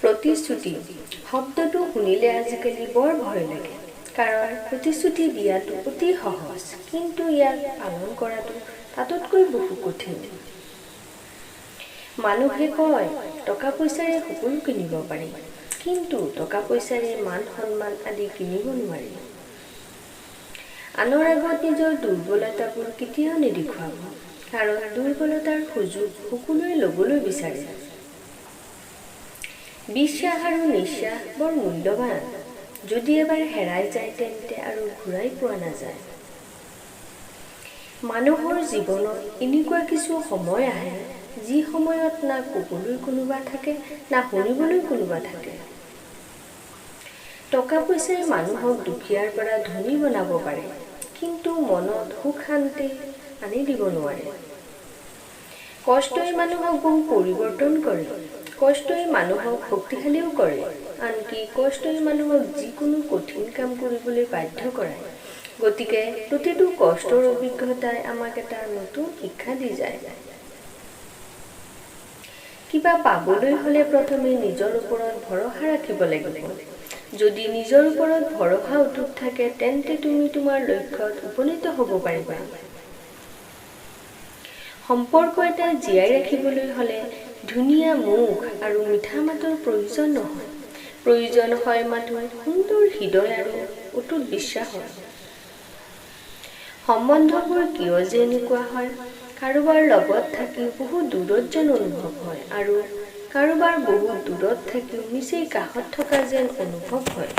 প্ৰতিশ্ৰুতি শব্দটো শুনিলে আজিকালি বৰ ভয় লাগে, কাৰণ প্ৰতিশ্ৰুতি দিয়াটো অতি সহজ, কিন্তু ইয়াক পালন কৰাটো তাতোতকৈ বহু কঠিন। মানুহে কয় টকা পইচাৰে সকলো কিনিব পাৰি, কিন্তু টকা পইচাৰে মান সন্মান আদি কিনিব নোৱাৰি। আনৰ আগত নিজৰ দুৰ্বলতাবোৰ কেতিয়াও নেদেখুৱাব, কাৰণ দুৰ্বলতাৰ সুযোগ সকলোৱে ল'বলৈ বিচাৰে। বিশ্বাস আৰু নিশ্বাস বৰ মূল্যৱান, যদি এবাৰ হেৰাই যায় তেন্তে আৰু ঘূৰাই পোৱা নাযায়। মানুহৰ জীৱনত এনেকুৱা কিছু সময় আহে, যি সময়ত না ক'বলৈ কোনোবা থাকে, না শুনিবলৈ কোনোবা থাকে। টকা পইচাই মানুহক দুখীয়াৰ পৰা ধনী বনাব পাৰে, কিন্তু মনত সুখ শান্তি আনি দিব নোৱাৰে। কষ্টই মানুহক বহু পৰিৱৰ্তন কৰে, কষ্টই মানুহক শক্তিশালীও কৰে, আনকি কষ্টই মানুহক যিকোনো কঠিন কাম কৰিবলৈ বাধ্য কৰায়। গতিকে প্ৰতিটো কষ্টৰ অভিজ্ঞতাই আমাক এটা নতুন শিক্ষা দি যায়। কিবা পাবলৈ হ'লে প্ৰথমে নিজৰ ওপৰত ভৰসা ৰাখিব লাগিব। যদি নিজৰ ওপৰত ভৰসা অটুট থাকে, তেন্তে তুমি তোমাৰ লক্ষ্যত উপনীত হ'ব পাৰিবা। সম্পৰ্ক এটা জীয়াই ৰাখিবলৈ হ'লে ধুনীয়া মুখ আৰু মিঠা মাতৰ প্ৰয়োজন নহয়, প্ৰয়োজন হয় মাথো সুন্দৰ হৃদয় আৰু অটুট বিশ্বাসৰ। সম্বন্ধবোৰ কিয় যে এনেকুৱা হয়, কাৰোবাৰ লগত থাকিও বহুত দূৰত যেন অনুভৱ হয়, আৰু কাৰোবাৰ বহুত দূৰত থাকিও নিচেই কাষত থকা যেন অনুভৱ হয়।